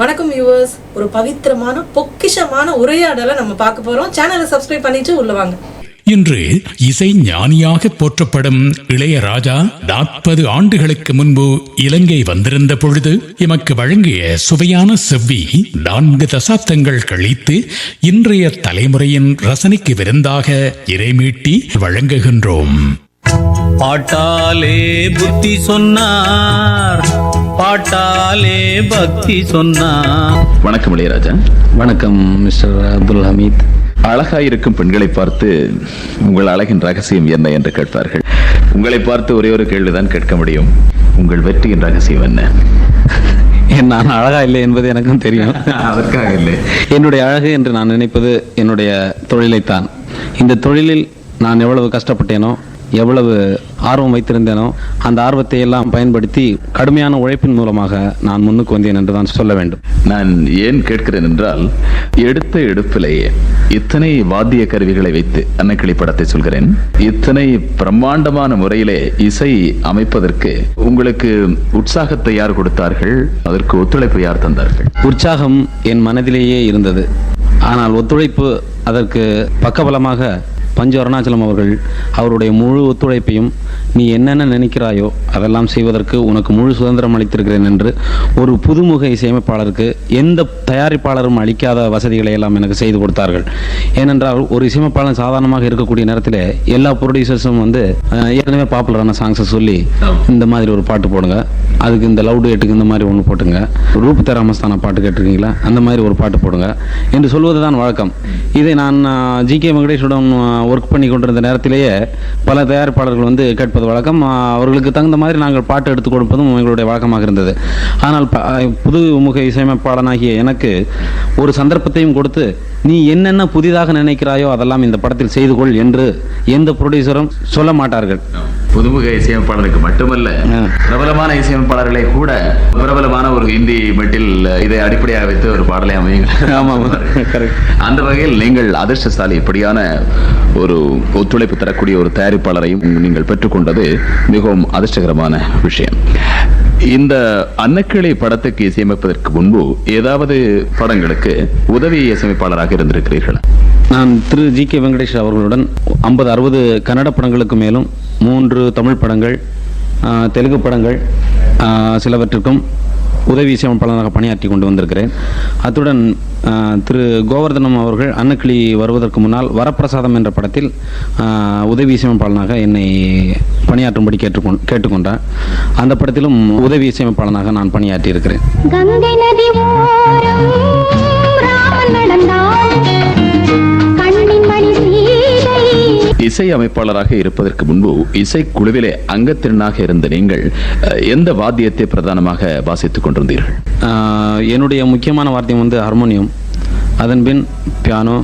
வணக்கம் வியூவர்ஸ், ஒரு பவித்திரமான பொக்கிஷமான உரையாடலை நம்ம பார்க்க போறோம். சேனலை சப்ஸ்கிரைப் பண்ணிட்டு உள்ள வாங்க. இன்று இசை ஞானியாக போற்றப்படும் இளையராஜா 40 ஆண்டுகளுக்கு முன்பு இலங்கை வந்திருந்த பொழுது எமக்கு வழங்கிய சுவையான செவ்வி 4 தசாப்தங்கள் கழித்து இன்றைய தலைமுறையின் ரசனைக்கு விருந்தாக இறைமீட்டி வழங்குகின்றோம். பாட்டாலே புத்தி சொன்னார், பாட்டாலே பக்தி சொன்னார். வணக்கம் இளையராஜா. வணக்கம் மிஸ்டர் அப்துல் ஹமீத். அழகாயிருக்கும் பெண்களை பார்த்து உங்கள் அழகின் ரகசியம் என்ன என்று கேட்பார்கள். உங்களை பார்த்து ஒரே ஒரு கேள்விதான் கேட்க முடியும். உங்கள் வெற்றியின் ரகசியம் என்ன? நான் அழகா இல்லை என்பது எனக்கும் தெரியும். அதற்காக இல்லை, என்னுடைய அழகு என்று நான் நினைப்பது என்னுடைய தொழிலைத்தான். இந்த தொழிலில் நான் எவ்வளவு கஷ்டப்பட்டேனோ, எவ்வளவு ஆர்வம் வைத்திருந்தேனோ, அந்த ஆர்வத்தை எல்லாம் பயன்படுத்தி கடுமையான உழைப்பின் மூலமாக நான் முன்னுக்கு வந்தேன் என்று தான் சொல்ல வேண்டும். நான் ஏன் கேட்கிறேன் என்றால், எடுத்த எடுப்பிலேயே இத்தனை வாத்திய கருவிகளை வைத்து அன்னக்கிளி படத்தை சொல்கிறேன், இத்தனை பிரம்மாண்டமான முறையிலே இசை அமைப்பதற்கு உங்களுக்கு உற்சாகத்தை யார் கொடுத்தார்கள்? அதற்கு ஒத்துழைப்பு யார் தந்தார்கள்? உற்சாகம் என் மனதிலேயே இருந்தது. ஆனால் ஒத்துழைப்பு அதற்கு பக்கபலமாக பஞ்சு அருணாச்சலம் அவர்கள் அவருடைய முழு ஒத்துழைப்பையும், நீ என்னென்ன நினைக்கிறாயோ அதெல்லாம் செய்வதற்கு உனக்கு முழு சுதந்திரம் அளித்திருக்கிறேன் என்று ஒரு புதுமுக இசையமைப்பாளருக்கு எந்த தயாரிப்பாளரும் அளிக்காத வசதிகளை எல்லாம் எனக்கு செய்து கொடுத்தார்கள். ஏனென்றால் ஒரு இசையமைப்பாளர் சாதாரணமாக இருக்கக்கூடிய நேரத்தில் எல்லா ப்ரொடியூசர்ஸும் ஏற்கனவே பாப்புலரான சாங்ஸை சொல்லி, இந்த மாதிரி ஒரு பாட்டு போடுங்க, அதுக்கு இந்த லவ் டேட்டுக்கு இந்த மாதிரி ஒன்று போட்டுங்க, ரூப் தேராமஸ்தான பாட்டு கேட்டிருக்கீங்களா, அந்த மாதிரி ஒரு பாட்டு போடுங்க என்று சொல்வது தான் வழக்கம். இதை நான் ஜி.கே. வெங்கடேஷுடன் ஒர்க் பண்ணி கொண்டிருந்த நேரத்திலேயே பல தயாரிப்பாளர்கள் கேட்பது வழக்கம். அவர்களுக்கு தகுந்த மாதிரி நாங்கள் பாட்டு எடுத்துக் கொடுப்பதும் எங்களுடைய வழக்கமாக இருந்தது. ஆனால் புதுமுக இசையமைப்பாளனாகிய எனக்கு ஒரு சந்தர்ப்பத்தையும் கொடுத்து, நீ என்னென்ன புதிதாக நினைக்கிறாயோ அதெல்லாம் இந்த படத்தில் செய்து கொள் என்று எந்த ப்ரொடியூசரும் சொல்ல மாட்டார்கள். புதுமுக இசையமைப்பாளருக்கு மட்டுமல்ல, பிரபலமான இசையமைப்பாளர்களை கூட பிரபலமான ஒரு ஹிந்தி மெட்டில் இதை அடிப்படையாக வைத்து ஒரு பாடலை அமையுங்க. அந்த வகையில் நீங்கள் அதிர்ஷ்டசாலி. இப்படியான ஒரு ஒத்துழைப்பு தரக்கூடிய ஒரு தயாரிப்பாளரையும் நீங்கள் பெற்றுக்கொண்டது மிகவும் அதிர்ஷ்டகரமான விஷயம். இந்த அன்னக்கிளி படத்துக்கு இசையமைப்பதற்கு முன்பு ஏதாவது படங்களுக்கு உதவி இசையமைப்பாளராக இருந்திருக்கிறீர்கள்? நான் திரு ஜி.கே. வெங்கடேஷ் அவர்களுடன் 50-60 கன்னட படங்களுக்கு மேலும் 3 தமிழ் படங்கள், தெலுங்கு படங்கள் சிலவற்றிற்கும் உதவி இசையமைப்பாளராக பணியாற்றி கொண்டு வந்திருக்கிறேன். அத்துடன் திரு கோவர்தனம் அவர்கள் அன்னக்கிளி வருவதற்கு முன்னால் வரப்பிரசாதம் என்ற படத்தில் உதவி இசையமைப்பாளனாக என்னை பணியாற்றும்படி கேட்டுக்கொண்டார். அந்த படத்திலும் உதவி இசையமைப்பாளனாக நான் பணியாற்றி இருக்கிறேன். கங்கை நதி ஓரம் ராமன் நடந்தான், கண்ணின் மணி சீதை. இசை அமைப்பாளராக இருப்பதற்கு முன்பு இசைக்குழுவிலே அங்கத்திறனாக இருந்த நீங்கள் எந்த வாத்தியத்தை பிரதானமாக வாசித்துக் கொண்டிருந்தீர்கள்? என்னுடைய முக்கியமான வாத்தியம் ஹார்மோனியம், அதன்பின் பியானோ,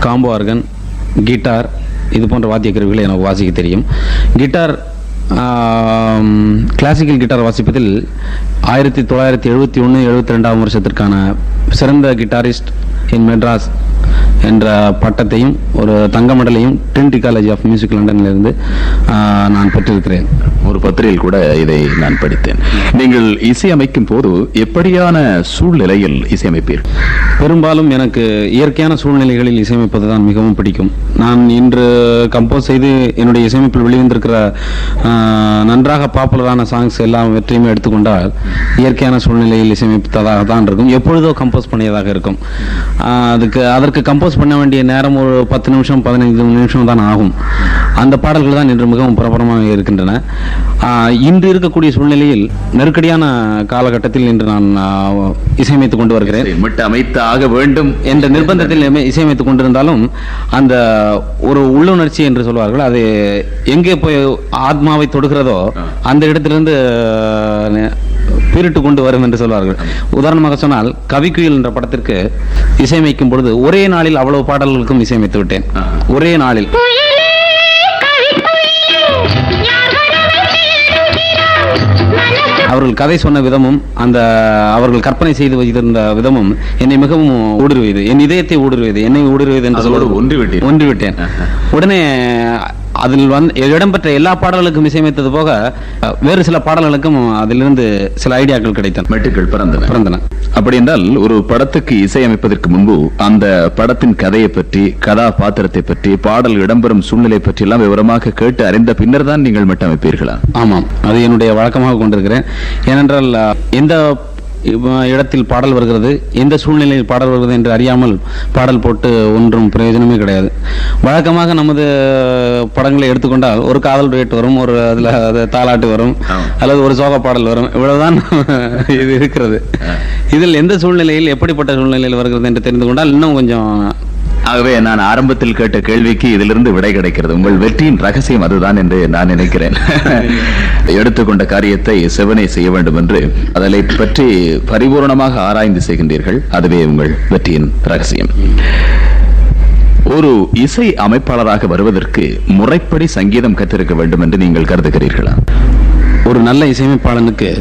காம்போ ஆர்கன், கிட்டார், இது போன்ற வாத்திய கருவிகளை எனக்கு வாசிக்க தெரியும். கிட்டார், கிளாசிக்கல் கிட்டார் வாசிப்பதில் 1971-72 வருஷத்திற்கான சிறந்த கிட்டாரிஸ்ட் இன் மெட்ராஸ் என்ற பட்டத்தையும் ஒரு தங்க மெடலையும் ட்ரினிட்டி காலேஜ் ஆஃப் மியூசிக் லண்டனிலிருந்து நான் பெற்றிருக்கிறேன். ஒரு பத்திரிகையில் கூட இதை நான் படித்தேன். நீங்கள் இசையமைக்கும் போது எப்படியான சூழ்நிலையில் இசையமைப்பீர்கள்? பெரும்பாலும் எனக்கு இயற்கையான சூழ்நிலைகளில் இசையமைப்பது தான் மிகவும் பிடிக்கும். நான் இன்று கம்போஸ் செய்து என்னுடைய இசையமைப்பில் வெளிவந்திருக்கிற நன்றாக பாப்புலரான சாங்ஸ் எல்லாம் வெற்றியுமே எடுத்துக்கொண்டால் இயற்கையான சூழ்நிலையில் இசையமைப்பதாக தான் இருக்கும். எப்பொழுதோ கம்போஸ் பண்ணியதாக இருக்கும். அதற்கு கம்போஸ் பண்ண வேண்டிய நேரம் ஒரு 10 நிமிஷம் 15 நிமிஷம் தான் ஆகும். அந்த பாடல்கள் தான் இன்று மிகவும் பிரபலமாக இருக்கின்றன. இன்று இருக்கக்கூடிய சூழ்நிலையில் நெருக்கடியான காலகட்டத்தில் இன்று நான் இசையமைத்துக் கொண்டு வருகிறேன். அமைத்து ஆக வேண்டும் என்ற நிர்பந்தத்தில் இசையமைத்துக் கொண்டிருந்தாலும் அந்த ஒரு உள்ளுணர்ச்சி என்று சொல்வார்கள், அது எங்கே போய் ஆத்மாவை தொடுகிறதோ அந்த இடத்திலிருந்து பீரிட்டு கொண்டு வரும் என்று சொல்வார்கள். உதாரணமாக சொன்னால், கவிக்குயில் என்ற படத்திற்கு இசையமைக்கும் பொழுது ஒரே நாளில் அவ்வளவு பாடல்களுக்கும் இசையமைத்து விட்டேன். ஒரே நாளில். அவர்கள் கதை சொன்ன விதமும் அவர்கள் கற்பனை செய்து வைத்திருந்த விதமும் என்னை மிகவும் ஊடுருவியது, என் இதயத்தை ஊடுருவியது, என்னை ஊடுருவியது என்று சொல்வது ஒன்றிவிட்டேன். உடனே அதில் இடம்பெற்ற எல்லா பாடல்களுக்கும் இசையமைத்தது போக வேறு சில பாடல்களுக்கும் அதிலிருந்து சில ஐடியாக்கள் கிடைத்தன, மெட்டுக்கள் பிறந்தன. அப்படி என்றால் ஒரு படத்துக்கு இசையமைப்பதற்கு முன்பு அந்த படத்தின் கதையை பற்றி, கதாபாத்திரத்தை பற்றி, பாடல் இடம்பெறும் சூழ்நிலை பற்றி எல்லாம் விவரமாக கேட்டு அறிந்த பின்னர் தான் நீங்கள் மெட்டு அமைப்பீர்களா? ஆமாம், அது என்னுடைய வழக்கமாக கொண்டிருக்கிறேன். ஏனென்றால் எந்த இடத்தில் பாடல் வருகிறது, எந்த சூழ்நிலையில் பாடல் வருகிறது என்று அறியாமல் பாடல் போட்டு ஒன்றும் பிரயோஜனமே கிடையாது. வழக்கமாக நமது படங்களை எடுத்துக்கொண்டால் ஒரு காதல் டேட் வரும், ஒரு அதில் தாலாட்டு வரும், அல்லது ஒரு சோக பாடல் வரும், இவ்வளவுதான் இது இருக்கிறது. இதில் எந்த சூழ்நிலையில் எப்படிப்பட்ட சூழ்நிலையில் வருகிறது என்று தெரிந்து கொண்டால் இன்னும் கொஞ்சம். ஆகவே நான் ஆரம்பத்தில் கேட்ட கேள்விக்கு இதிலிருந்து விடை கிடைக்கிறது. உங்கள் வெற்றியின் ரகசியம் அதுதான் என்று நான் நினைக்கிறேன். எடுத்துக்கொண்ட காரியத்தை செவனே செய்ய வேண்டும் என்று அதை பற்றி பரிபூர்ணமாக ஆராய்ந்து செய்கின்றீர்கள். அதுவே உங்கள் வெற்றியின் ரகசியம். ஒரு இசை அமைப்பாளராக வருவதற்கு முறைப்படி சங்கீதம் கற்றிருக்க வேண்டும் என்று நீங்கள் கருதுகிறீர்களா? ஒரு நல்ல இசையமைப்பாளனுக்கு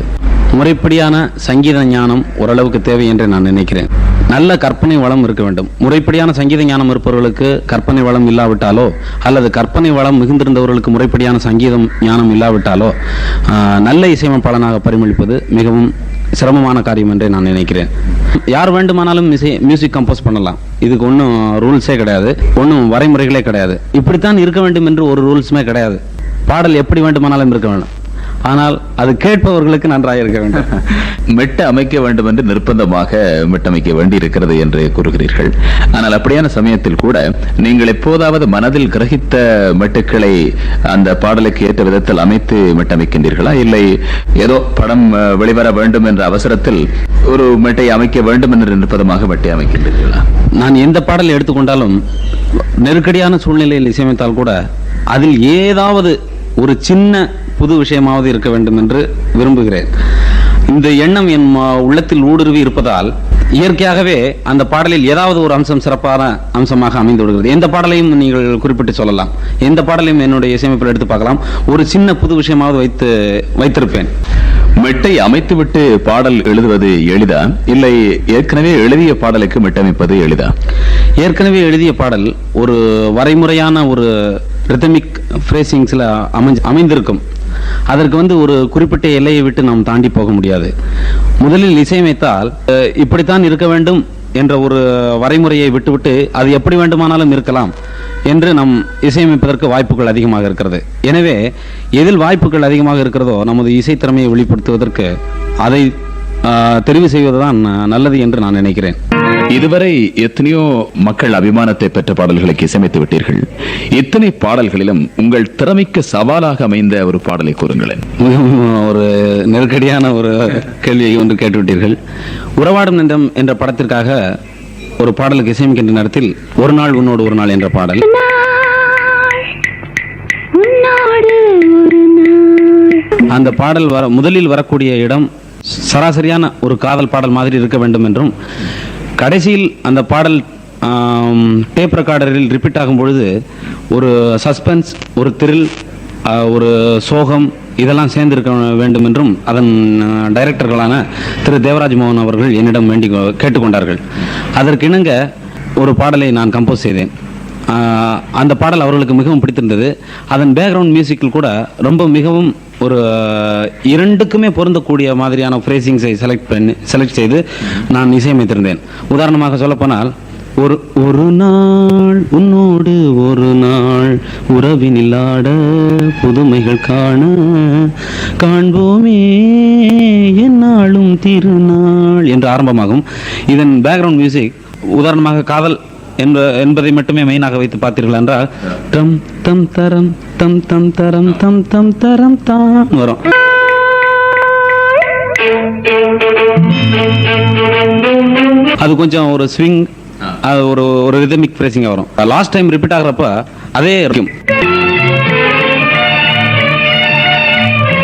முறைப்படியான சங்கீத ஞானம் ஓரளவுக்கு தேவை என்று நான் நினைக்கிறேன். நல்ல கற்பனை வளம் இருக்க வேண்டும். முறைப்படியான சங்கீத ஞானம் இருப்பவர்களுக்கு கற்பனை வளம் இல்லாவிட்டாலோ, அல்லது கற்பனை வளம் மிகுந்திருந்தவர்களுக்கு முறைப்படியான சங்கீதம் ஞானம் இல்லாவிட்டாலோ, நல்ல இசையமைப்பாளனாக பரிமளிப்பது மிகவும் சிரமமான காரியம் என்றே நான் நினைக்கிறேன். யார் வேண்டுமானாலும் மியூசிக் கம்போஸ் பண்ணலாம். இதுக்கு ஒன்றும் ரூல்ஸே கிடையாது, ஒன்றும் வரைமுறைகளே கிடையாது. இப்படித்தான் இருக்க வேண்டும் என்று ஒரு ரூல்ஸுமே கிடையாது. பாடல் எப்படி வேண்டுமானாலும் இருக்க வேண்டும், ஆனால் அது கேட்பவர்களுக்கு நன்றாக இருக்க வேண்டும். மெட்டு அமைக்க வேண்டும் என்று நிர்பந்தமாக மெட்டமைக்க வேண்டி இருக்கிறது என்று கூறுகிறீர்கள். ஆனால் அப்படியான சமயத்தில் கூட நீங்கள் எப்போதாவது மனதில் கிரகித்த மெட்டுக்களை அந்த பாடலுக்கு ஏற்ற விதத்தில் அமைத்து மெட்டமைக்கின்றீர்களா? இல்லை ஏதோ படம் வெளிவர வேண்டும் என்ற அவசரத்தில் ஒரு மெட்டை அமைக்க வேண்டும் என்று நிர்பந்தமாக மெட்டை அமைக்கின்றீர்களா? நான் எந்த பாடலை எடுத்துக்கொண்டாலும் நெருக்கடியான சூழ்நிலையில் இசையமைத்தால் கூட அதில் ஏதாவது ஒரு சின்ன புது விஷயமாவது இருக்க வேண்டும் என்று விரும்புகிறேன். இந்த எண்ணம் என் உள்ளத்தில் ஊடுருவி இருப்பதால் இயற்கையாகவே அந்த பாடலில் ஏதாவது ஒரு அம்சம் சிறப்பான அம்சமாக அமைந்து விடுகிறது. எந்த பாடலையும் நீங்கள் குறிப்பிட்டு சொல்லலாம், எந்த பாடலையும் என்னுடைய இசையமைப்பில் எடுத்து பார்க்கலாம், ஒரு சின்ன புது விஷயமாவது வைத்திருப்பேன். மெட்டை அமைத்துவிட்டு பாடல் எழுதுவது எளிதா, இல்லை ஏற்கனவே எழுதிய பாடலுக்கு மெட்டமைப்பது எளிதா? ஏற்கனவே எழுதிய பாடல் ஒரு வரைமுறையான ஒரு ரிதமிக் ஃப்ரேசிங்ஸ்ல அமைந்திருக்கும். அதற்கு ஒரு குறிப்பிட்ட எல்லையை விட்டு நாம் தாண்டி போக முடியாது. முதலில் இசையமைத்தால் இப்படித்தான் இருக்க வேண்டும் என்ற ஒரு வரைமுறையை விட்டுவிட்டு அது எப்படி வேண்டுமானாலும் இருக்கலாம் என்று நம் இசையமைப்பதற்கு வாய்ப்புகள் அதிகமாக இருக்கிறது. எனவே எதில் வாய்ப்புகள் அதிகமாக இருக்கிறதோ நமது இசைத்திறமையை வெளிப்படுத்துவதற்கு அதை தெரிவு செய்வதுதான் நல்லது என்று நான் நினைக்கிறேன். இதுவரை எத்தனையோ மக்கள் அபிமானத்தை பெற்ற பாடல்களுக்கு இசையமைத்து விட்டீர்கள். இத்தனை பாடல்களிலும் உங்கள் திறமைக்கு சவாலாக அமைந்த ஒரு பாடலை கூறுங்களேன். ஒரு நெருக்கடியான ஒரு கேள்வியை ஒன்று கேட்டுவிட்டீர்கள். உறவாடும் நின்றம் என்ற படத்திற்காக ஒரு பாடலுக்கு இசையமைக்கின்ற நேரத்தில் ஒரு நாள் உன்னோடு ஒரு நாள் என்ற பாடல், அந்த பாடல் முதலில் வரக்கூடிய இடம் சராசரியான ஒரு காதல் பாடல் மாதிரி இருக்க வேண்டும் என்றும், கடைசியில் அந்த பாடல் டேப் ரெக்கார்டரில் ரிப்பீட் ஆகும் பொழுது ஒரு சஸ்பென்ஸ், ஒரு த்ரில், ஒரு சோகம் இதெல்லாம் சேர்ந்திருக்க வேண்டும் என்றும் அதன் டைரக்டர்களான திரு தேவராஜ் மோகன் அவர்கள் என்னிடம் கேட்டுக்கொண்டார்கள். அதற்கிணங்க ஒரு பாடலை நான் கம்போஸ் செய்தேன். அந்த பாடல் அவர்களுக்கு மிகவும் பிடித்திருந்தது. அதன் பேக்ரவுண்ட் மியூசிக்கில் கூட மிகவும் ஒரு இரண்டுக்குமே பொருந்தக்கூடிய மாதிரியான ஃப்ரேசிங்ஸை செலக்ட் செய்து நான் இசையமைத்திருந்தேன். உதாரணமாக சொல்லப்போனால், ஒரு நாள் உன்னோடு ஒரு நாள் உறவினில் ஆட புதுமைகள் காண்போமே என்னாலும் திருநாள் என்று ஆரம்பமாகும். இதன் பேக்ரவுண்ட் மியூசிக் உதாரணமாக காதல் என்பதை மட்டுமே மெயினாக வைத்து பார்த்தீர்கள் என்றால் தம் தம் தரம் தம் தம் தரம் தம் தம் தரம் தான் வரும். அது கொஞ்சம் ஒரு ஸ்விங், அது ஒரு ரிதமிக் ஃப்ரேசிங்கா வரும். லாஸ்ட் டைம் ரிப்பீட் ஆகிறப்ப அதே இருக்கும்.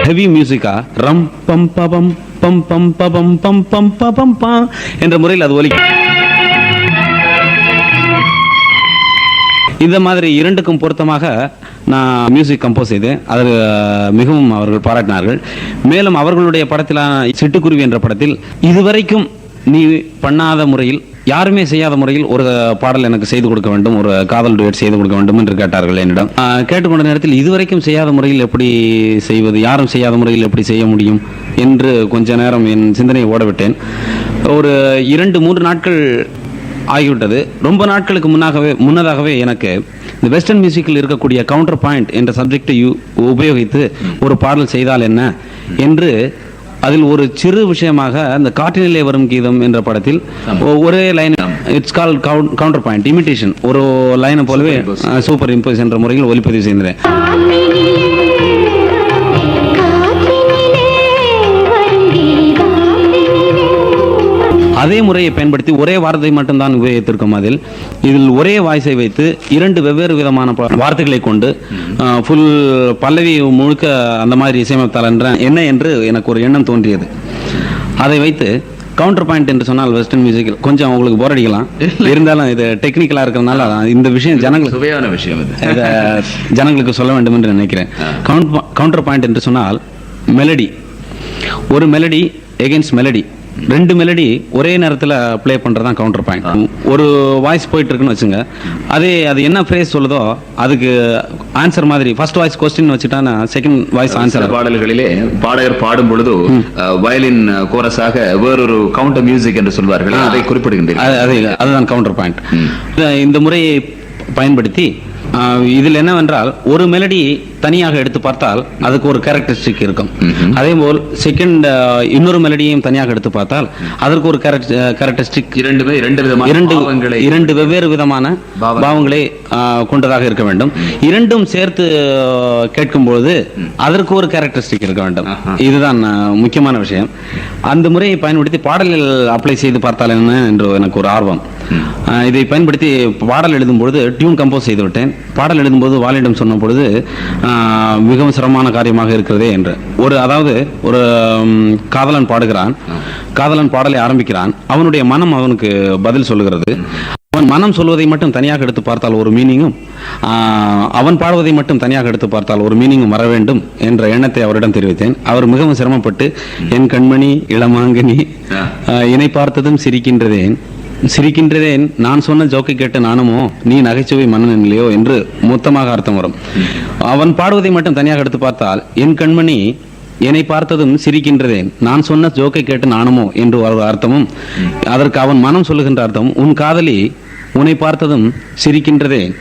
ஹெவி மியூசிக்கா ரம் பம் பம் பம் பம் பம் பம் பம் பம் பம் என்ற முறையில் அது ஒலிக்கும். இந்த மாதிரி இரண்டுக்கும் பொருத்தமாக நான் மியூசிக் கம்போஸ் செய்தேன். அது மிகவும் அவர்கள் பாராட்டினார்கள். மேலும் அவர்களுடைய படத்திலான சிட்டுக்குருவி என்ற படத்தில் இதுவரைக்கும் நீ பண்ணாத முறையில் யாருமே செய்யாத முறையில் ஒரு பாடல் எனக்கு செய்து கொடுக்க வேண்டும், ஒரு காதல் டுயட் செய்து கொடுக்க வேண்டும் என்று கேட்டார்கள் என்னிடம். கேட்டுக்கொண்ட நேரத்தில் இதுவரைக்கும் செய்யாத முறையில் எப்படி செய்வது, யாரும் செய்யாத முறையில் எப்படி செய்ய முடியும் என்று கொஞ்ச நேரம் என் சிந்தனையை ஓடவிட்டேன். ஒரு 2-3 நாட்கள் ஆகிவிட்டது. ரொம்ப நாட்களுக்கு முன்னதாகவே எனக்கு இந்த வெஸ்டர்ன் மியூசிக்கில் இருக்கக்கூடிய கவுண்டர் பாயிண்ட் என்ற சப்ஜெக்டை உபயோகித்து ஒரு பாடல் செய்தால் என்ன என்று அதில் ஒரு சிறு விஷயமாக அந்த காற்றினிலே வரும் கீதம் என்ற படத்தில் ஒரே line, it's call counter point imitation, ஒரு லைனை போலவே சூப்பர் இம்போஸ் என்ற முறையில் ஒலிப்பதிவு செய்தேன். அதே முறையை பயன்படுத்தி ஒரே வார்த்தை மட்டும்தான் உபயோகித்திருக்கும். இதில் ஒரே வாய்ஸை வைத்து 2 வெவ்வேறு விதமான வார்த்தைகளை கொண்டு ஃபுல் பல்லவி முழுக்க அந்த மாதிரி இசையமைத்தால் என்ன என்று எனக்கு ஒரு எண்ணம் தோன்றியது. அதை வைத்து கவுண்டர் பாயிண்ட் என்று சொன்னால் வெஸ்டர்ன் மியூசிக்கில் கொஞ்சம் அவங்களுக்கு போர் அடிக்கலாம், இருந்தாலும் இது டெக்னிக்கலாக இருக்கிறதுனால இந்த விஷயம் இதை ஜனங்களுக்கு சொல்ல வேண்டும் என்று நினைக்கிறேன். கவுண்டர் பாயிண்ட் என்று சொன்னால் மெலடி, ஒரு மெலடி எகென்ஸ்ட் மெலடி, 2 மெலடி ஒரே நேரத்தில் ப்ளே பண்ணுறதான் கவுண்டர் பாயிண்ட். ஒரு வாய்ஸ் போயிட்டு இருக்குன்னு வச்சுங்க, அது என்ன ஃப்ரேஸ் சொல்லுதோ அதுக்கு ஆன்சர் மாதிரி ஃபர்ஸ்ட் வாய்ஸ் கொஸ்டின் வச்சுட்டா செகண்ட் வாய்ஸ் ஆன்சர். பாடல்களிலே பாடகர் பாடும் பொழுது வயலின் கோரஸாக வேறொரு கவுண்டர் மியூசிக் என்று சொல்வார்கள், அதை குறிப்பிடுகின்றனர். அதுதான் கவுண்டர் பாயிண்ட். இந்த முறையை பயன்படுத்தி இதில் என்னவென்றால் ஒரு மெலடி தனியாக எடுத்து பார்த்தால் அதுக்கு ஒரு கேரக்டரிஸ்டிக் இருக்கும். அதே போல் செகண்ட் இன்னொரு மெலடியையும் தனியாக எடுத்து பார்த்தால் அதற்கு ஒரு கேரக்டரிஸ்டிக், 2 வெவ்வேறு விதமான பாவங்களை கொண்டதாக இருக்க வேண்டும். இரண்டும் சேர்த்து கேட்கும்போது அதற்கு ஒரு கேரக்டரிஸ்டிக் இருக்க வேண்டும். இதுதான் முக்கியமான விஷயம். அந்த முறையை பயன்படுத்தி பாடலில் அப்ளை செய்து பார்த்தால் என்ன என்று எனக்கு ஒரு ஆர்வம். இதை பயன்படுத்தி பாடல் எழுதும்பொழுது டியூன் கம்போஸ் செய்து விட்டேன். பாடல் எழுதும்போது வாலிடம் சொன்ன பொழுது மிகவும் சிரமமான காரியமாக இருக்கிறதே என்று அதாவது ஒரு காதலன் பாடுகிறான், காதலன் பாடலை ஆரம்பிக்கிறான், அவனுடைய மனம் அவனுக்கு பதில் சொல்லுகிறது. அவன் மனம் சொல்வதை மட்டும் தனியாக எடுத்து பார்த்தால் ஒரு மீனிங்கும், அவன் பாடுவதை மட்டும் தனியாக எடுத்து பார்த்தால் ஒரு மீனிங்கும் வர வேண்டும் என்ற எண்ணத்தை அவரிடம் தெரிவித்தேன். அவர் மிகவும் சிரமப்பட்டு என் கண்மணி இளமாங்கனி இணை பார்த்ததும் சிரிக்கின்றதேன் நான் சொன்ன ஜோக்கை கேட்டு நானுமோ நீ நகைச்சுவை மன்னன் இல்லையோ என்று மொத்தமாக அர்த்தம் வரும். அவன் பாடுவதை மட்டும் தனியாக எடுத்து பார்த்தால் என் கண்மணி என்னை பார்த்ததும் சிரிக்கின்றதேன் நான் சொன்ன ஜோக்கை கேட்டு நானுமோ என்று ஒரு அர்த்தமும், அதற்கு அவன் மனம் சொல்லுகின்ற அர்த்தம் உன் காதலி உன்னை பார்த்ததும் சிரிக்கின்றதேன்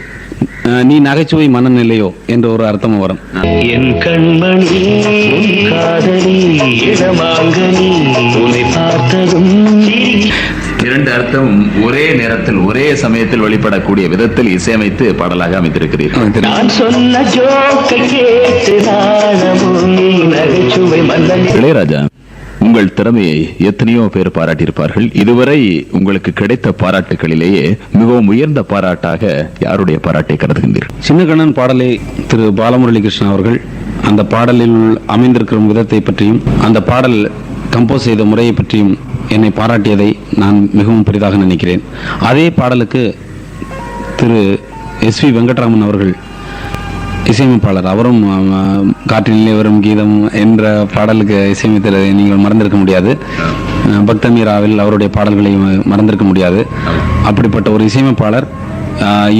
நீ நகைச்சுவை மன்னன் இல்லையோ என்ற ஒரு அர்த்தமும் வரும். என் கண்மணி காதலி இளமாங்கனி உன்னை பார்த்ததும் 2 அர்த்தம் ஒரே நேரத்தில் ஒரே சமயத்தில் வெளிப்படக்கூடிய விதத்தில் இசையமைத்து பாடலாக அமைத்திருக்கிறீர்கள். நான் சொன்ன ஜோக்கை கேட்டு நானும் நீ நகைச்சுவை மன்னன். இளையராஜா, உங்கள் திறமையை எத்தனையோ பேர் பாராட்டியிருப்பார்கள். இதுவரை உங்களுக்கு கிடைத்த பாராட்டுகளிலேயே மிகவும் உயர்ந்த பாராட்டாக யாருடைய பாராட்டை கருதுகின்றீர்கள்? சின்னக்கண்ணன் பாடலை திரு பாலமுரளி கிருஷ்ணன் அவர்கள் அந்த பாடலில் அமைந்திருக்கிற விதத்தை பற்றியும் அந்த பாடல் கம்போஸ் செய்த முறையை பற்றியும் என்னை பாராட்டியதை நான் மிகவும் பெரிதாக நினைக்கிறேன். அதே பாடலுக்கு திரு எஸ்.வி. வெங்கட்ராமன் அவர்கள் இசையமைப்பாளர், அவரும் காற்றினிலே வரும் கீதம் என்ற பாடலுக்கு இசையமைத்ததை நீங்கள் மறந்திருக்க முடியாது. பக்தமீராவில் அவருடைய பாடல்களை மறந்திருக்க முடியாது. அப்படிப்பட்ட ஒரு இசையமைப்பாளர்,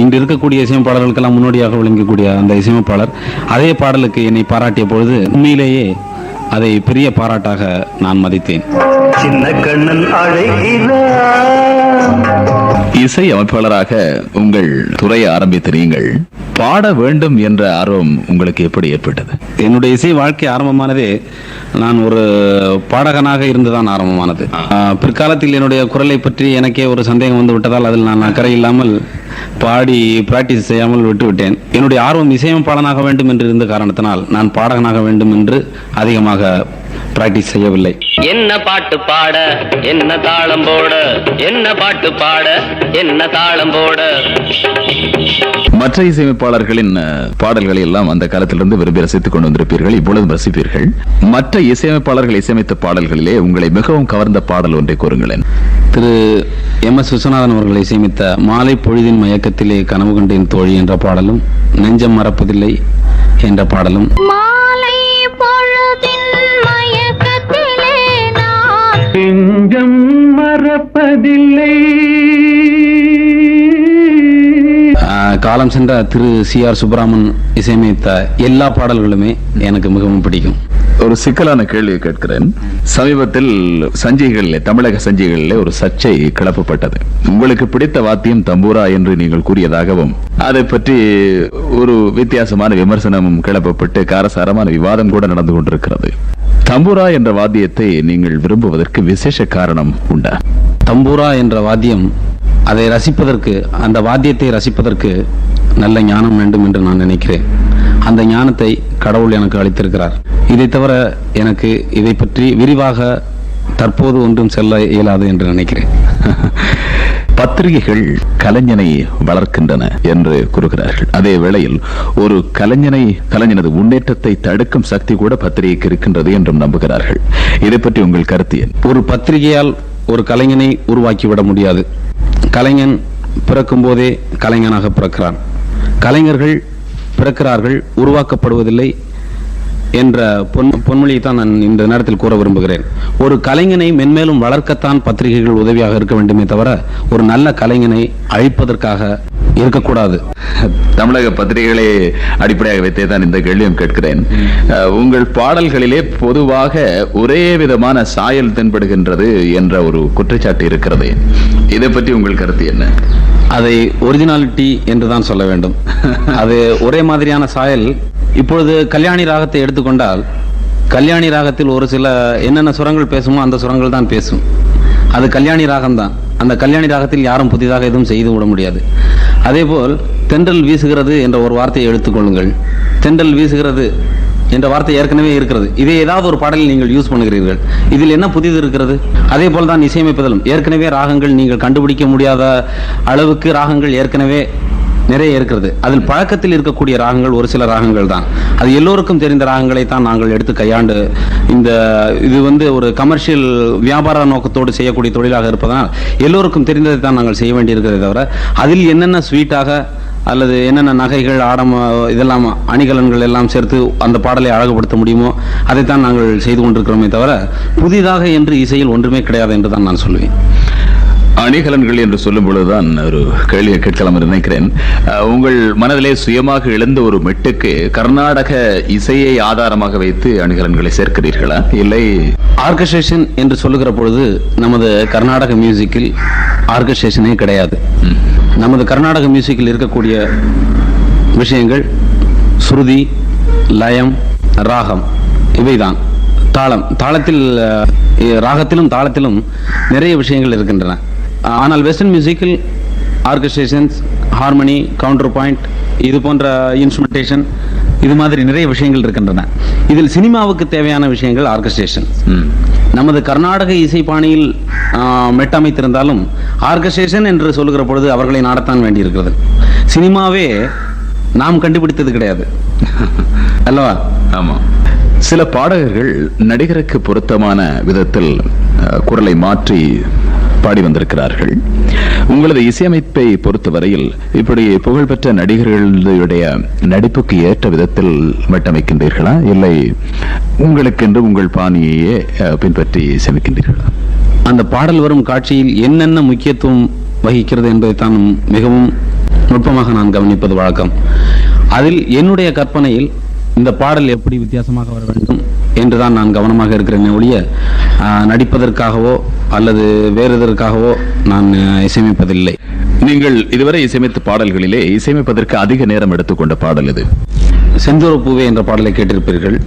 இன்று இருக்கக்கூடிய இசையமைப்பாளர்களுக்கெல்லாம் முன்னோடியாக விளங்கக்கூடிய அந்த இசையமைப்பாளர் அதே பாடலுக்கு என்னை பாராட்டிய பொழுது உண்மையிலேயே அதை பெரிய பாராட்டாக நான் மதித்தேன். சின்ன கண்ணன் இசை அமைப்பாளராக உங்கள் துறையை ஆரம்பித்த நீங்கள் பாட வேண்டும் என்ற ஆர்வம் உங்களுக்கு எப்படி ஏற்பட்டது? என்னுடைய இசை வாழ்க்கை ஆரம்பமானதே நான் ஒரு பாடகனாக இருந்துதான் ஆரம்பமானது. பிற்காலத்தில் என்னுடைய குரலை பற்றி எனக்கே ஒரு சந்தேகம் வந்து விட்டதால் அதில் நான் அக்கறை இல்லாமல் பாடி பிராக்டிஸ் செய்யாமல் விட்டுவிட்டேன். என்னுடைய ஆர்வம் இசையமைப்பாளனாக வேண்டும் என்று இருந்த காரணத்தினால் நான் பாடகனாக வேண்டும் என்று அதிகமாக பிராக்டிஸ் செய்யவில்லை. என்ன பாட்டு பாட என்ன தாளம் போட, என்ன பாட்டு பாட என்ன தாளம் போட. மற்ற இசையமைப்பாளர்களின் பாடல்களை எல்லாம் அந்த காலத்திலிருந்து விரும்பி ரசித்துக் கொண்டு வந்திருப்பீர்கள், இப்பொழுதும் ரசிப்பீர்கள். மற்ற இசையமைப்பாளர்கள் இசையமைத்த பாடல்களிலே உங்களை மிகவும் கவர்ந்த பாடல் ஒன்றை கூறுங்களேன். திரு எம்.எஸ். விஸ்வநாதன் அவர்கள் இசையமைத்த மாலை பொழுதின் மயக்கத்திலே கனவு கண்டேன் தோழி என்ற பாடலும், நெஞ்சம் மறப்பதில்லை என்ற பாடலும், மாலை பொழுதின் மயக்கத்திலே நான் நெஞ்சம் மறப்பதில்லை காலம் சென்ற திரு C.R. சுப்பராமன் இசையமைத்த எல்லா பாடல்களுமே எனக்கு மிகவும் பிடிக்கும். ஒரு சிக்கலான கேள்வியை கேட்கிறேன். சமீபத்தில் சஞ்சிகளிலே, தமிழக சஞ்சிகளிலே ஒரு சர்ச்சை கிளப்பப்பட்டது. உங்களுக்கு பிடித்த வாத்தியம் தம்பூரா என்று நீங்கள் கூறியதாகவும், அதை பற்றி ஒரு வித்தியாசமான விமர்சனமும் கிளப்பப்பட்டு காரசாரமான விவாதம் கூட நடந்து கொண்டிருக்கிறது. தம்பூரா என்ற வாத்தியத்தை நீங்கள் விரும்புவதற்கு விசேஷ காரணம் உண்டா? தம்பூரா என்ற வாத்தியம், அதை ரசிப்பதற்கு, அந்த வாத்தியத்தை ரசிப்பதற்கு நல்ல ஞானம் வேண்டும் என்று நான் நினைக்கிறேன். அந்த ஞானத்தை கடவுள் எனக்கு அளித்திருக்கிறார். இதை தவிர எனக்கு இதை பற்றி விரிவாக தற்போது ஒன்றும் செல்ல இயலாது என்று நினைக்கிறேன். பத்திரிகைகள் கலைஞனை வளர்க்கின்றன என்று கூறுகிறார்கள். அதே வேளையில் ஒரு கலைஞனது முன்னேற்றத்தை தடுக்கும் சக்தி கூட பத்திரிகைக்கு இருக்கின்றது என்றும் நம்புகிறார்கள். இதை பற்றி உங்கள் கருத்து என்ன? ஒரு பத்திரிகையால் ஒரு கலைஞனை உருவாக்கிவிட முடியாது. கலைஞன் பிறக்கும் போதே கலைஞனாக பிறக்கிறான். கலைஞர்கள் பிறக்கிறார்கள், உருவாக்கப்படுவதில்லை என்ற பொன்மொழியை தான் நான் இந்த நேரத்தில் கூற விரும்புகிறேன். ஒரு கலைஞனை மென்மேலும் வளர்க்கத்தான் பத்திரிகைகள் உதவியாக இருக்க வேண்டுமே தவிர ஒரு நல்ல கலைஞனை அழிப்பதற்காக இருக்கக்கூடாது. தமிழக பத்திரிகைகளை அடிப்படையாக வைத்தே தான் இந்த கேள்வியும் கேட்கிறேன். உங்கள் பாடல்களிலே பொதுவாக ஒரே விதமான சாயல் தென்படுகின்றது என்ற ஒரு குற்றச்சாட்டு இருக்கிறது. இதை பற்றி உங்கள் கருத்து என்ன? அதை ஒரிஜினாலிட்டி என்று தான் சொல்ல வேண்டும். அது ஒரே மாதிரியான சாயல். இப்பொழுது கல்யாணி ராகத்தை எடுத்துக்கொண்டால், கல்யாணி ராகத்தில் ஒரு சில என்னென்ன சுரங்கள் பேசுமோ அந்த சுரங்கள் தான் பேசும். அது கல்யாணி ராகம் தான். அந்த கல்யாணி ராகத்தில் யாரும் புதிதாக எதுவும் செய்து விட முடியாது. அதேபோல் தென்றல் வீசுகிறது என்ற ஒரு வார்த்தையை எடுத்துக்கொள்ளுங்கள். தென்றல் வீசுகிறது என்ற வார்த்தை ஏற்கனவே இருக்கிறது. இதை ஏதாவது ஒரு பாடலில் நீங்கள் யூஸ் பண்ணுகிறீர்கள். இதில் என்ன புதிது இருக்கிறது? அதே போல் தான் இசையமைப்பதிலும் ஏற்கனவே ராகங்கள் நீங்கள் கண்டுபிடிக்க முடியாத அளவுக்கு ராகங்கள் ஏற்கனவே நிறைய இருக்கிறது. அதில் பழக்கத்தில் இருக்கக்கூடிய ராகங்கள் ஒரு சில ராகங்கள் தான். அது எல்லோருக்கும் தெரிந்த ராகங்களை தான் நாங்கள் எடுத்து கையாண்டு, இது ஒரு கமர்ஷியல் வியாபார நோக்கத்தோடு செய்யக்கூடிய தொழிலாக இருப்பதனால் எல்லோருக்கும் தெரிந்ததை தான் நாங்கள் செய்ய வேண்டியிருக்கிறதை தவிர அதில் என்னென்ன ஸ்வீட்டாக அல்லது என்னென்ன நகைகள், இதெல்லாம் அணிகலன்கள் எல்லாம் சேர்த்து அந்த பாடலை அழகுபடுத்த முடியுமோ அதைத்தான் நாங்கள் செய்து கொண்டிருக்கிறோமே தவிர புதிதாக என்று இசையில் ஒன்றுமே கிடையாது என்று தான் நான் சொல்லுவேன். அணிகலன்கள் என்று சொல்லும் பொழுதுதான் ஒரு கேள்வியை கேட்கலாம் என்று நினைக்கிறேன். உங்கள் மனதிலே சுயமாக எழுந்த ஒரு மெட்டுக்கு கர்நாடக இசையை ஆதாரமாக வைத்து அணிகலன்களை சேர்க்கிறீர்களா, இல்லை? ஆர்கெஸ்ட்ரேஷன் என்று சொல்லுகிற பொழுது நமது கர்நாடக மியூசிக்கில் ஆர்கெஸ்ட்ரேஷனே கிடையாது. நமது கர்நாடக மியூசிக்கில் இருக்கக்கூடிய விஷயங்கள் சுருதி, லயம், ராகம், இவைதான். தாளத்தில் ராகத்திலும் தாளத்திலும் நிறைய விஷயங்கள் இருக்கின்றன. ஆனால் வெஸ்டர்ன் மியூசிக்கில் ஆர்கெஸ்ட்ரேஷன்ஸ், ஹார்மனி, கவுண்டர் பாயிண்ட், இது போன்ற இன்ஸ்ட்ருமெண்டேஷன், இது மாதிரி நிறைய விஷயங்கள் இருக்கின்றன. இதில் சினிமாவுக்கு தேவையான விஷயங்கள் ஆர்கெஸ்ட்ரேஷன். நமது கர்நாடக இசை பாணியில் மெட்டமைத்திருந்தாலும் ஆர்கெஸ்ட்ரேஷன் என்று சொல்லுகிற பொழுது அவர்களை நாடத்தான் வேண்டியிருக்கிறது. சினிமாவே நாம் கண்டுபிடித்தது கிடையாது அல்லவா? ஆமா. சில பாடகர்கள் நடிகருக்கு பொருத்தமான விதத்தில் குரலை மாற்றி பாடி வந்திருக்கிறார்கள். உங்களது இசையமைப்பை பொறுத்தவரையில் இப்படி புகழ்பெற்ற நடிகர்களுடைய நடிப்புக்கு ஏற்ற விதத்தில் மெட்டமைக்கின்றீர்களா, இல்லை உங்களுக்கென்று உங்கள் பாணியையே பின்பற்றி இசையமைக்கின்றீர்களா? அந்த பாடல் வரும் காட்சியில் என்னென்ன முக்கியத்துவம் வகிக்கிறது என்பதை தான் மிகவும் நுட்பமாக நான் கவனிப்பது வழக்கம். அதில் என்னுடைய கற்பனையில் இந்த பாடல் எப்படி வித்தியாசமாக வர வேண்டும் என்றுதான் நான் கவனமாக இருக்கிறேன் ஒழிய நடிப்பதற்காகவோ அல்லது வேறு எதற்காகவோ நான் இசையமைப்பதில்லை. நீங்கள் இதுவரை இசையமைத்த பாடல்களிலே இசையமைப்பதற்கு அதிக நேரம் எடுத்துக்கொண்ட பாடல் இது? செந்தூர பூவே என்ற பாடலை கேட்டிருப்பீர்கள்.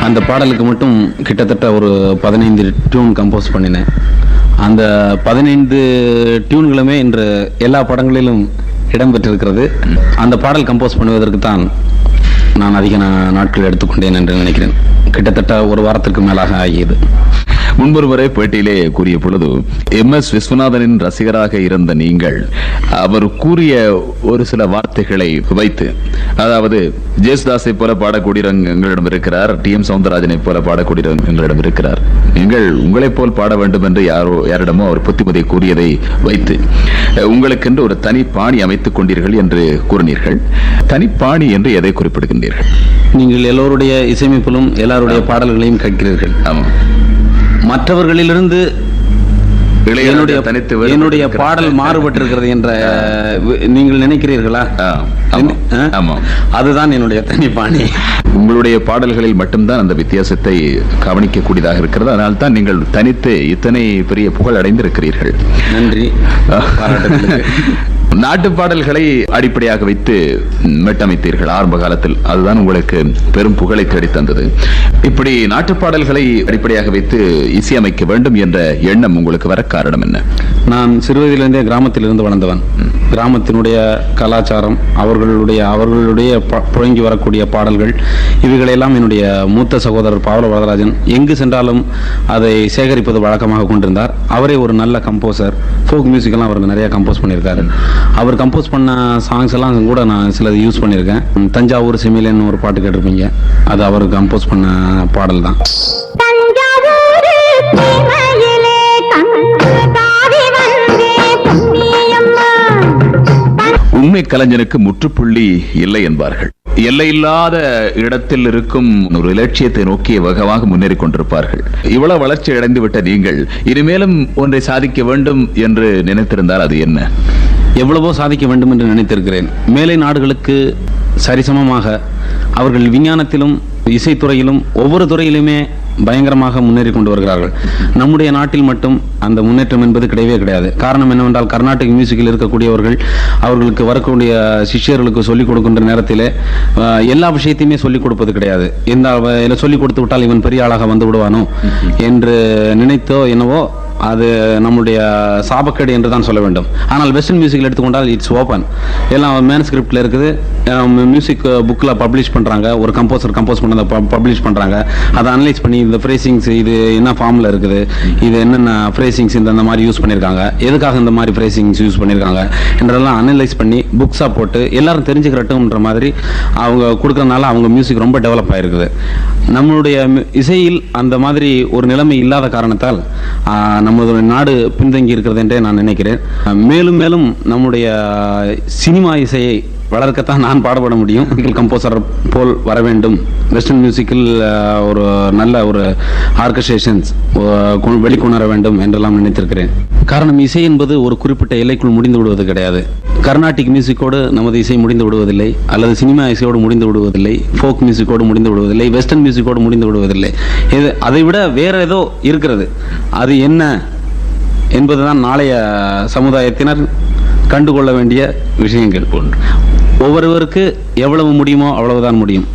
அந்த பாடலுக்கு மட்டும் கிட்டத்தட்ட ஒரு 15 டியூன் கம்போஸ் பண்ணினேன். அந்த 15 டியூன்களுமே இன்று எல்லா படங்களிலும் இடம்பெற்றிருக்கிறது. அந்த பாடல் கம்போஸ் பண்ணுவதற்கு தான் நான் அதிக நாட்கள் எடுத்துக்கொண்டேன் என்று நினைக்கிறேன். கிட்டத்தட்ட ஒரு வாரத்திற்கு மேலாக ஆகியது. முன்பொரு முறை பேட்டியிலே கூறிய பொழுது MS விஸ்வநாதனின் ரசிகராக இருந்த நீங்கள் அவர் கூறிய ஒரு சில வார்த்தைகளை வைத்து, அதாவது ஜேசுதாஸை போல பாடக்கூடிய எங்களிடம் இருக்கிறார், TM சவுந்தரராஜனை போல பாடக்கூடிய எங்களிடம் இருக்கிறார், நீங்கள் உங்களை போல் பாட வேண்டும் என்று யாரிடமோ அவர் புத்திமதியை கூறியதை வைத்து உங்களுக்கென்று ஒரு தனி பாணி அமைத்துக் கொண்டீர்கள் என்று கூறினீர்கள். தனிப்பாணி என்று எதை குறிப்பிடுகின்றீர்கள்? நீங்கள் எல்லோருடைய இசையமைப்பிலும் எல்லாருடைய பாடல்களையும் கேட்கிறீர்கள். ஆமாம். மற்றவர்களிலிருந்து இளையராஜா தனித்து வேறுபட்டு என்னுடைய இருக்கிறார். பாடல் மாறுபட்டிருக்கிறது என்ற நீங்கள் நினைக்கிறீர்களா? ஆமாம். அதுதான் என்னுடைய தனிப்பாணி. உங்களுடைய பாடல்களில் மட்டும்தான் அந்த வித்தியாசத்தை கவனிக்கக்கூடியதாக இருக்கிறது. அதனால் தான் நீங்கள் தனித்து இத்தனை பெரிய புகழ் அடைந்திருக்கிறீர்கள். நன்றி. நாட்டு பாடல்களை அடிப்படையாக வைத்து மெட்டமைத்தீர்கள் ஆரம்ப காலத்தில். அதுதான் உங்களுக்கு பெரும் புகழை தேடித் தந்தது. இப்படி நாட்டு பாடல்களை அடிப்படையாக வைத்து இசையமைக்க வேண்டும் என்ற எண்ணம் உங்களுக்கு வர காரணம் என்ன? நான் சிறுவயதிலிருந்தே கிராமத்திலிருந்து வளர்ந்தவன். கிராமத்தினுடைய கலாச்சாரம், அவர்களுடைய புழங்கி வரக்கூடிய பாடல்கள், இவைகளெல்லாம் என்னுடைய மூத்த சகோதரர் பாவல வரதராஜன் எங்கு சென்றாலும் அதை சேகரிப்பது வழக்கமாக கொண்டிருந்தார். அவரே ஒரு நல்ல கம்போசர். ஃபோக் மியூசிக்கெல்லாம் அவர் நிறைய கம்போஸ் பண்ணியிருக்காரு. அவர் கம்போஸ் பண்ண சாங்ஸ் எல்லாம் கூட நான் சிலது யூஸ் பண்ணியிருக்கேன். தஞ்சாவூர் செமிலன்னு ஒரு பாட்டு கேட்டிருப்பீங்க, அது அவர் கம்போஸ் பண்ண பாடல் தான். உண்மை கலைஞனுக்கு முற்றுப்புள்ளி இல்லை என்பார்கள். எல்லையில்லாத இடத்தில் இருக்கும் ஒரு இலட்சியத்தை நோக்கிய வேகமாக முன்னேறி கொண்டிருப்பார்கள். இவ்வளவு வளர்ச்சி அடைந்து விட்ட நீங்கள் இனிமேலும் ஒன்றை சாதிக்க வேண்டும் என்று நினைத்திருந்தால் அது என்ன? எவ்வளவோ சாதிக்க வேண்டும் என்று நினைத்திருக்கிறேன். மேலை நாடுகளுக்கு சரிசமமாக அவர்கள் விஞ்ஞானத்திலும் இசைத்துறையிலும் ஒவ்வொரு துறையிலுமே பயங்கரமாக முன்னேறி கொண்டு வருகிறார்கள். நம்முடைய நாட்டில் மட்டும் அந்த முன்னேற்றம் என்பது கிடையவே கிடையாது. காரணம் என்னவென்றால், கர்நாடக மியூசிக்கில் இருக்கக்கூடியவர்கள் அவர்களுக்கு வரக்கூடிய சிஷ்யர்களுக்கு சொல்லிக் கொடுக்கின்ற நேரத்தில் எல்லா விஷயத்தையுமே சொல்லிக் கொடுப்பது கிடையாது. எந்த சொல்லிக் கொடுத்து விட்டால் இவன் பெரிய ஆளாக வந்து விடுவானோ என்று நினைத்தோ என்னவோ அது நம்முடைய சாபக்கேடு என்று தான் சொல்ல வேண்டும். ஆனால் வெஸ்டர்ன் மியூசிக்கில் எடுத்துக்கொண்டால் இட்ஸ் ஓப்பன். எல்லாம் மேனுஸ்கிரிப்டில் இருக்குது. மியூசிக் புக்கில் பப்ளிஷ் பண்ணுறாங்க. ஒரு கம்போசர் கம்போஸ் பண்ணதை பப்ளிஷ் பண்ணுறாங்க. அதை அனலைஸ் பண்ணி இந்த ஃப்ரேசிங்ஸ் இது என்ன ஃபார்மில் இருக்குது, இது என்னென்ன ஃப்ரேசிங்ஸ் இந்த மாதிரி யூஸ் பண்ணியிருக்காங்க, எதுக்காக இந்த மாதிரி ஃப்ரேசிங்ஸ் யூஸ் பண்ணியிருக்காங்க என்றெல்லாம் அனலைஸ் பண்ணி புக்ஸாக போட்டு எல்லாரும் தெரிஞ்சுக்கிறட்டும்ன்ற மாதிரி அவங்க கொடுக்குறதுனால அவங்க மியூசிக் ரொம்ப டெவலப் ஆகிருக்குது. நம்மளுடைய இசையில் அந்த மாதிரி ஒரு நிலைமை இல்லாத காரணத்தால் நமது நாடு பின்தங்கி இருக்கிறது என்றே நான் நினைக்கிறேன். மேலும் மேலும் நம்முடைய சினிமா இசையை வளர்க்கத்தான் நான் பாடுபட முடியும். கம்போசர் போல் வர வேண்டும். வெஸ்டர்ன் மியூசிக்கில் ஒரு நல்ல ஒரு ஆர்கஸ்ட்ரேஷன்ஸ் வெளிக்கொணர வேண்டும் என்றெல்லாம் நினைத்திருக்கிறேன். காரணம், இசை என்பது ஒரு குறிப்பிட்ட எல்லைக்குள் முடிந்து விடுவது கிடையாது. கர்நாடிக் மியூசிக்கோடு நமது இசை முடிந்து விடுவதில்லை, அல்லது சினிமா இசையோடு முடிந்து விடுவதில்லை, ஃபோக் மியூசிக்கோடு முடிந்து விடுவதில்லை, வெஸ்டர்ன் மியூசிக்கோடு முடிந்து விடுவதில்லை. அதை விட வேற ஏதோ இருக்கிறது. அது என்ன என்பதுதான் நாளைய சமுதாயத்தினர் கண்டுகொள்ள வேண்டிய விஷயங்கள். ஒவ்வொருவருக்கு எவ்வளவு முடியுமோ அவ்வளவுதான் முடியும்.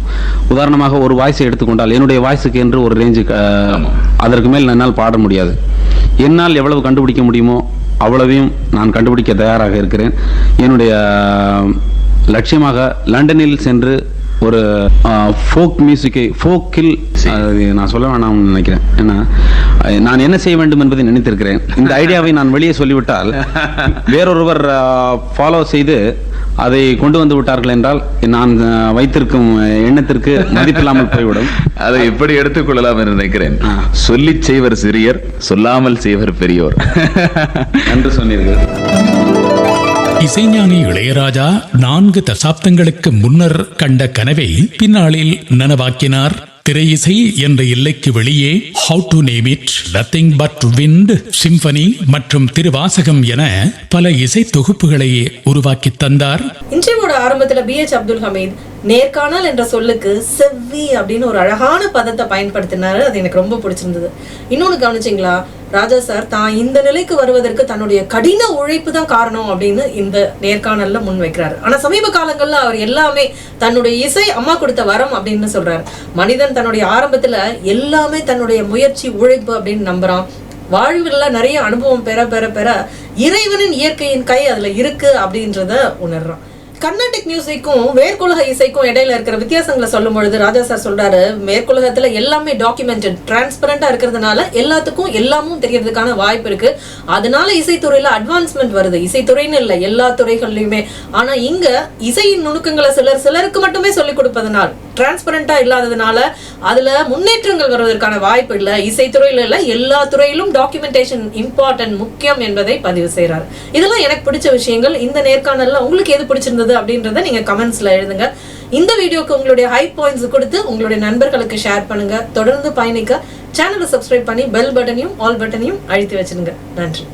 உதாரணமாக ஒரு வாய்ஸை எடுத்துக்கொண்டால், என்னுடைய வாய்ஸுக்கு என்று ஒரு ரேஞ்சு, அதற்கு மேல் என்னால் பாட முடியாது. என்னால் எவ்வளவு கண்டுபிடிக்க முடியுமோ அவ்வளவையும் நான் கண்டுபிடிக்க தயாராக இருக்கிறேன். என்னுடைய லட்சியமாக லண்டனில் சென்று ஒரு ஃபோக் மியூசிக்கை, ஃபோக்கில் நான் சொல்ல வேணாம்னு நினைக்கிறேன். ஏன்னா நான் என்ன செய்ய வேண்டும் என்பதை நினைத்திருக்கிறேன். இந்த ஐடியாவை நான் வெளியே சொல்லிவிட்டால் வேறொருவர் ஃபாலோ செய்து அதை கொண்டு வந்து விட்டார்கள் என்றால் நான் வைத்திருக்கும் எண்ணத்திற்கு மதிப்பில்லாமல் போய்விடும். அதை எப்படி எடுத்துக்கொள்ளலாம் என்று நினைக்கிறேன். சொல்லி செய்வர் சிறியர், சொல்லாமல் செய்வர் பெரியோர் என்று சொன்னீர்கள். இசைஞானி இளையராஜா 4 தசாப்தங்களுக்கு முன்னர் கண்ட கனவை பின்னாளில் நனவாக்கினார். திரை இசை என்ற எல்லைக்கு வெளியே how to name it, nothing but wind, symphony மற்றும் திருவாசகம் என பல இசை தொகுப்புகளை உருவாக்கி தந்தார். இன்றையோட ஆரம்பத்துல B.H. அப்துல் ஹமீத் நேர்காணல் என்ற சொல்லுக்கு செவ்வி அப்படின்னு ஒரு அழகான பதத்தை பயன்படுத்தினாரு. அது எனக்கு ரொம்ப பிடிச்சிருந்தது. இன்னொன்னு கவனிச்சிங்களா, ராஜா சார் தான் இந்த நிலைக்கு வருவதற்கு தன்னுடைய கடின உழைப்பு தான் காரணம் அப்படின்னு இந்த நேர்காணல்ல முன் வைக்கிறாரு. ஆனா சமீப காலங்கள்ல அவர் எல்லாமே தன்னுடைய இசை அம்மா கொடுத்த வரம் அப்படின்னு சொல்றாரு. மனிதன் தன்னுடைய ஆரம்பத்துல எல்லாமே தன்னுடைய முயற்சி உழைப்பு அப்படின்னு நம்புறான். வாழ்வுல நிறைய அனுபவம் பெற பெற பெற இறைவனின் இயற்கையின் கை அதுல இருக்கு அப்படின்றத உணர்றான். கர்நாடிக் மியூசிக்கும் மேற்குலக இசைக்கும் இடையில இருக்கிற வித்தியாசங்களை சொல்லும் பொழுது ராஜா சார் சொல்றாரு, மேற்குலகத்துல எல்லாமே டாக்குமெண்டட், டிரான்ஸ்பரண்டா இருக்கிறதுனால எல்லாத்துக்கும் எல்லாமும் தெரியறதுக்கான வாய்ப்பு இருக்கு. அதனால இசைத்துறையில அட்வான்ஸ்மெண்ட் வருது. இசைத்துறைன்னு இல்லை, எல்லா துறைகள்லயுமே. ஆனா இங்க இசையின் நுணுக்கங்களை சிலருக்கு மட்டுமே சொல்லிக் கொடுப்பதனால், டிரான்ஸ்பரண்டா இல்லாததுனால அதுல முன்னேற்றங்கள் வருவதற்கான வாய்ப்பு இல்லை. இசைத்துறையில இல்ல, எல்லா துறையிலும் டாக்குமெண்டேஷன் இம்பார்ட்டன்ட், முக்கியம் என்பதை பதிவு செய்யறாரு. இதெல்லாம் எனக்கு பிடிச்ச விஷயங்கள். இந்த நேர்காணல்ல உங்களுக்கு எது பிடிச்சிருந்தது அப்படின்றத நீங்க கமெண்ட்ஸ்ல எழுதுங்க. இந்த வீடியோக்கு உங்களுடைய ஹை பாயிண்ட்ஸ் கொடுத்து உங்களுடைய நண்பர்களுக்கு ஷேர் பண்ணுங்க. தொடர்ந்து பயணிக்க சேனலை சப்ஸ்கிரைப் பண்ணி பெல் பட்டனையும் ஆல் பட்டனையும் அழுத்தி வச்சிருங்க. நன்றி.